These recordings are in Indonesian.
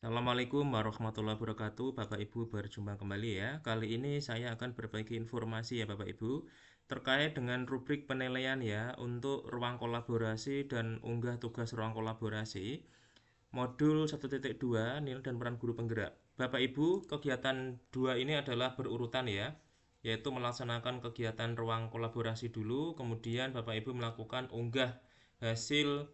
Assalamualaikum warahmatullahi wabarakatuh. Bapak Ibu berjumpa kembali ya. Kali ini saya akan berbagi informasi ya Bapak Ibu terkait dengan rubrik penilaian ya untuk ruang kolaborasi dan unggah tugas ruang kolaborasi modul 1.2 nilai dan peran guru penggerak. Bapak Ibu, kegiatan 2 ini adalah berurutan ya, yaitu melaksanakan kegiatan ruang kolaborasi dulu, kemudian Bapak Ibu melakukan unggah hasil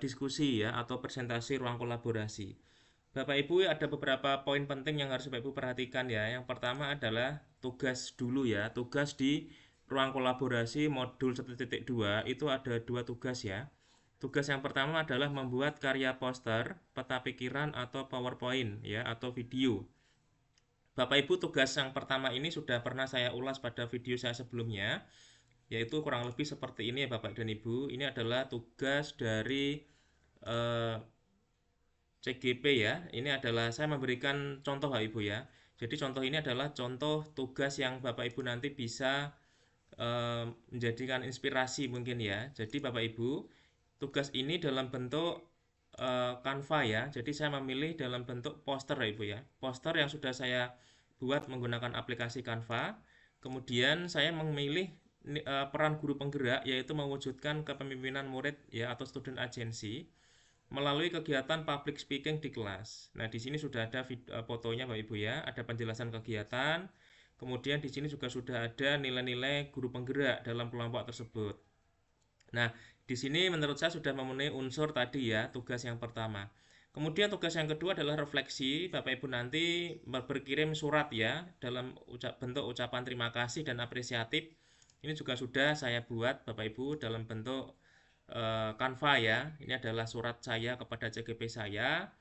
diskusi ya atau presentasi ruang kolaborasi. Bapak Ibu, ada beberapa poin penting yang harus Bapak Ibu perhatikan ya. Yang pertama adalah tugas dulu ya. Tugas di ruang kolaborasi modul 1.2 itu ada dua tugas ya. Tugas yang pertama adalah membuat karya poster, peta pikiran atau PowerPoint ya atau video. Bapak Ibu, tugas yang pertama ini sudah pernah saya ulas pada video saya sebelumnya, yaitu kurang lebih seperti ini ya Bapak dan Ibu. Ini adalah tugas dari eh, CGP ya. Ini adalah saya memberikan contoh Bapak Ibu ya. Jadi contoh ini adalah contoh tugas yang Bapak Ibu nanti bisa menjadikan inspirasi mungkin ya. Jadi Bapak Ibu, tugas ini dalam bentuk Canva ya. Jadi saya memilih dalam bentuk poster Bapak Ibu ya. Poster yang sudah saya buat menggunakan aplikasi Canva. Kemudian saya memilih peran guru penggerak yaitu mewujudkan kepemimpinan murid ya atau student agency melalui kegiatan public speaking di kelas. Nah, di sini sudah ada fotonya Bapak Ibu ya, ada penjelasan kegiatan. Kemudian di sini juga sudah ada nilai-nilai guru penggerak dalam kelompok tersebut. Nah, di sini menurut saya sudah memenuhi unsur tadi ya, tugas yang pertama. Kemudian tugas yang kedua adalah refleksi. Bapak Ibu nanti berkirim surat ya dalam bentuk ucapan terima kasih dan apresiatif. Ini juga sudah saya buat Bapak Ibu dalam bentuk Canva ya. Ini adalah surat saya kepada CGP saya.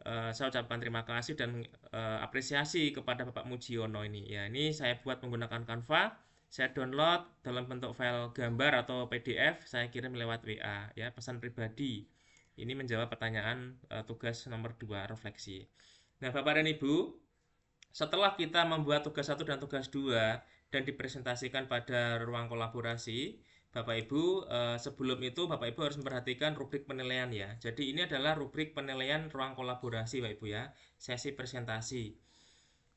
Saya ucapkan terima kasih dan apresiasi kepada Bapak Mujiono ini. Ya, ini saya buat menggunakan Canva. Saya download dalam bentuk file gambar atau PDF, saya kirim lewat WA ya, pesan pribadi. Ini menjawab pertanyaan tugas nomor 2 refleksi. Nah, Bapak dan Ibu, setelah kita membuat tugas 1 dan tugas 2 dan dipresentasikan pada ruang kolaborasi, Bapak Ibu, sebelum itu Bapak Ibu harus memperhatikan rubrik penilaian ya. Jadi ini adalah rubrik penilaian ruang kolaborasi Bapak Ibu ya, sesi presentasi.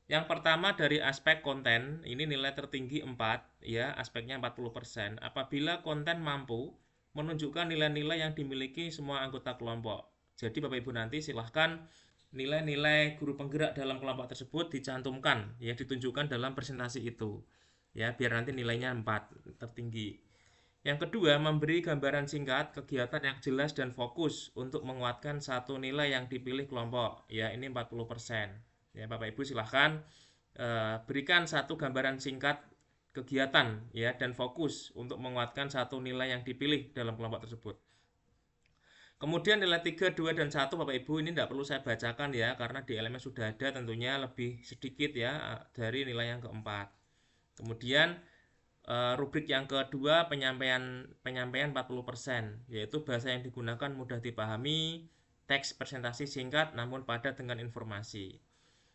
Yang pertama dari aspek konten, ini nilai tertinggi 4 ya, aspeknya 40%. Apabila konten mampu menunjukkan nilai-nilai yang dimiliki semua anggota kelompok. Jadi Bapak Ibu nanti silahkan nilai-nilai guru penggerak dalam kelompok tersebut dicantumkan ya, ditunjukkan dalam presentasi itu. Ya, biar nanti nilainya 4 tertinggi. Yang kedua, memberi gambaran singkat kegiatan yang jelas dan fokus untuk menguatkan satu nilai yang dipilih kelompok. Ya, ini 40%. Ya, Bapak Ibu silahkan berikan satu gambaran singkat kegiatan ya dan fokus untuk menguatkan satu nilai yang dipilih dalam kelompok tersebut. Kemudian nilai 3, 2, dan 1 Bapak Ibu ini tidak perlu saya bacakan ya karena di elemen sudah ada tentunya lebih sedikit ya dari nilai yang keempat. Kemudian rubrik yang kedua penyampaian 40% yaitu bahasa yang digunakan mudah dipahami, teks presentasi singkat namun padat dengan informasi.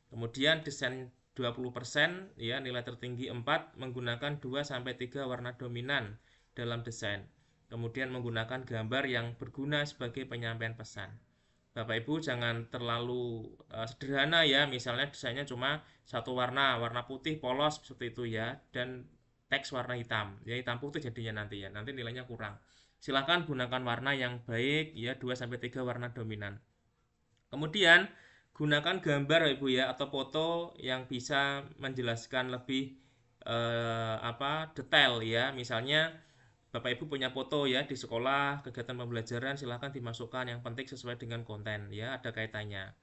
Kemudian desain 20% ya nilai tertinggi 4 menggunakan 2 sampai 3 warna dominan dalam desain. Kemudian menggunakan gambar yang berguna sebagai penyampaian pesan. Bapak Ibu jangan terlalu sederhana ya, misalnya desainnya cuma satu warna, warna putih polos seperti itu ya, dan teks warna hitam. Ya hitam putih jadinya nanti ya, nanti nilainya kurang. Silakan gunakan warna yang baik ya, 2 sampai 3 warna dominan. Kemudian gunakan gambar Ibu ya atau foto yang bisa menjelaskan lebih detail ya. Misalnya Bapak Ibu punya foto ya di sekolah, kegiatan pembelajaran silahkan dimasukkan yang penting sesuai dengan konten ya, ada kaitannya.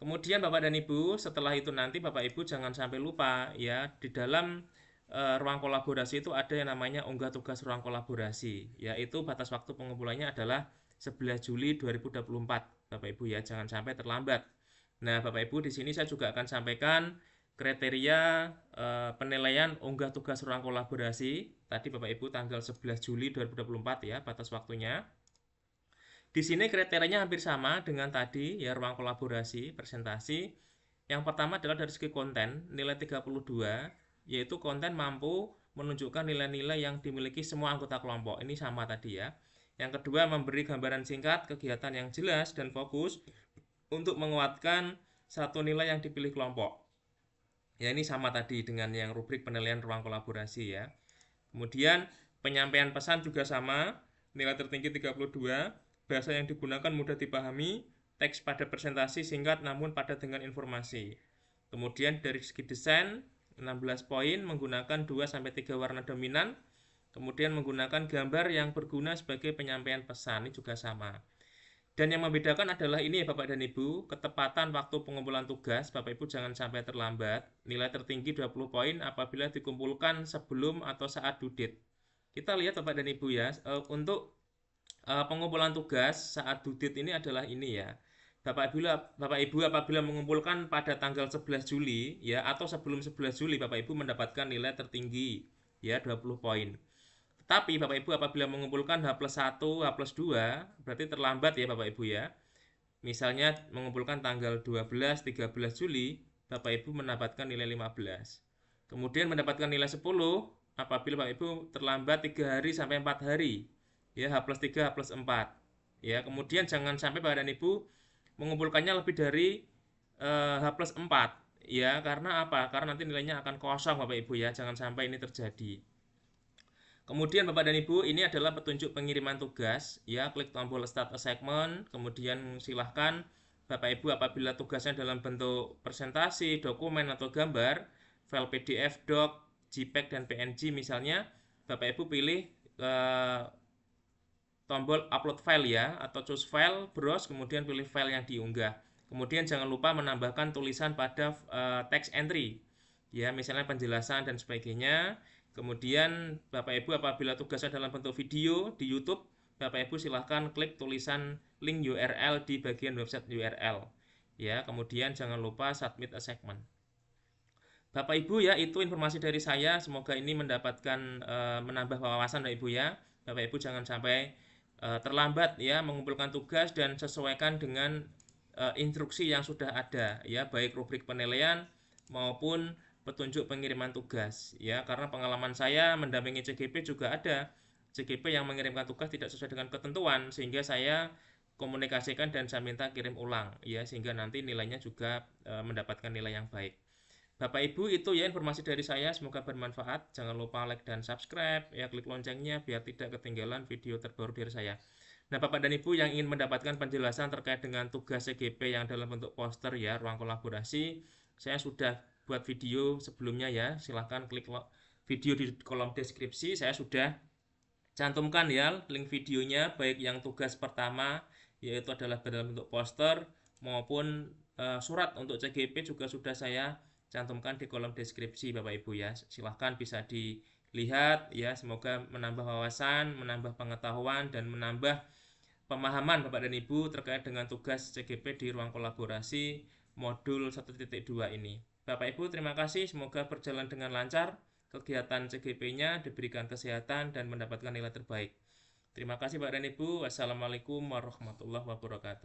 Kemudian Bapak dan Ibu, setelah itu nanti Bapak Ibu jangan sampai lupa ya, di dalam ruang kolaborasi itu ada yang namanya unggah tugas ruang kolaborasi, yaitu batas waktu pengumpulannya adalah 11 Juli 2024. Bapak Ibu ya, jangan sampai terlambat. Nah, Bapak Ibu di sini saya juga akan sampaikan kriteria penilaian unggah tugas ruang kolaborasi. Tadi Bapak Ibu tanggal 11 Juli 2024 ya, batas waktunya. Di sini kriterianya hampir sama dengan tadi ya, ruang kolaborasi, presentasi. Yang pertama adalah dari segi konten, nilai 32, yaitu konten mampu menunjukkan nilai-nilai yang dimiliki semua anggota kelompok. Ini sama tadi ya. Yang kedua, memberi gambaran singkat, kegiatan yang jelas dan fokus untuk menguatkan satu nilai yang dipilih kelompok. Ya, ini sama tadi dengan yang rubrik penilaian ruang kolaborasi ya. Kemudian penyampaian pesan juga sama, nilai tertinggi 32, bahasa yang digunakan mudah dipahami, teks pada presentasi singkat namun padat dengan informasi. Kemudian dari segi desain 16 poin menggunakan 2-3 warna dominan, kemudian menggunakan gambar yang berguna sebagai penyampaian pesan, ini juga sama. Dan yang membedakan adalah ini ya Bapak dan Ibu, ketepatan waktu pengumpulan tugas, Bapak Ibu jangan sampai terlambat. Nilai tertinggi 20 poin apabila dikumpulkan sebelum atau saat due date. Kita lihat Bapak dan Ibu ya, untuk pengumpulan tugas saat due date ini adalah ini ya. Bapak Ibu apabila mengumpulkan pada tanggal 11 Juli ya atau sebelum 11 Juli Bapak Ibu mendapatkan nilai tertinggi ya 20 poin. Tapi Bapak Ibu apabila mengumpulkan H+1, H+2 berarti terlambat ya Bapak Ibu ya. Misalnya mengumpulkan tanggal 12, 13 Juli, Bapak Ibu mendapatkan nilai 15. Kemudian mendapatkan nilai 10 apabila Bapak Ibu terlambat 3 hari sampai 4 hari. Ya, H+3, H+4. Ya, kemudian jangan sampai Bapak dan Ibu mengumpulkannya lebih dari H+4. Ya, karena apa? Karena nanti nilainya akan kosong Bapak Ibu ya. Jangan sampai ini terjadi. Kemudian Bapak dan Ibu, ini adalah petunjuk pengiriman tugas. Ya, klik tombol Start Assignment, kemudian silahkan Bapak Ibu apabila tugasnya dalam bentuk presentasi, dokumen atau gambar, file PDF, doc, JPEG dan PNG misalnya, Bapak Ibu pilih tombol Upload File ya, atau choose file, browse, kemudian pilih file yang diunggah. Kemudian jangan lupa menambahkan tulisan pada text entry, ya misalnya penjelasan dan sebagainya. Kemudian Bapak Ibu apabila tugasnya dalam bentuk video di YouTube, Bapak Ibu silahkan klik tulisan link URL di bagian website URL. Ya, kemudian jangan lupa submit assignment. Bapak Ibu ya, itu informasi dari saya. Semoga ini mendapatkan menambah wawasan Bapak Ibu ya. Bapak Ibu jangan sampai terlambat ya mengumpulkan tugas dan sesuaikan dengan instruksi yang sudah ada ya, baik rubrik penilaian maupun petunjuk pengiriman tugas ya, karena pengalaman saya mendampingi CGP juga ada CGP yang mengirimkan tugas tidak sesuai dengan ketentuan sehingga saya komunikasikan dan saya minta kirim ulang ya, sehingga nanti nilainya juga mendapatkan nilai yang baik. Bapak Ibu, itu ya informasi dari saya, semoga bermanfaat. Jangan lupa like dan subscribe ya, klik loncengnya biar tidak ketinggalan video terbaru dari saya. Nah, Bapak dan Ibu yang ingin mendapatkan penjelasan terkait dengan tugas CGP yang dalam bentuk poster ya, ruang kolaborasi, saya sudah buat video sebelumnya ya. Silahkan klik video di kolom deskripsi. Saya sudah cantumkan ya link videonya, baik yang tugas pertama yaitu adalah dalam bentuk poster maupun surat untuk CGP juga sudah saya cantumkan di kolom deskripsi Bapak Ibu ya. Silahkan bisa dilihat ya, semoga menambah wawasan, menambah pengetahuan dan menambah pemahaman Bapak dan Ibu terkait dengan tugas CGP di ruang kolaborasi modul 1.2 ini. Bapak Ibu, terima kasih, semoga berjalan dengan lancar kegiatan CGP-nya, diberikan kesehatan dan mendapatkan nilai terbaik. Terima kasih Bapak dan Ibu. Wassalamualaikum warahmatullahi wabarakatuh.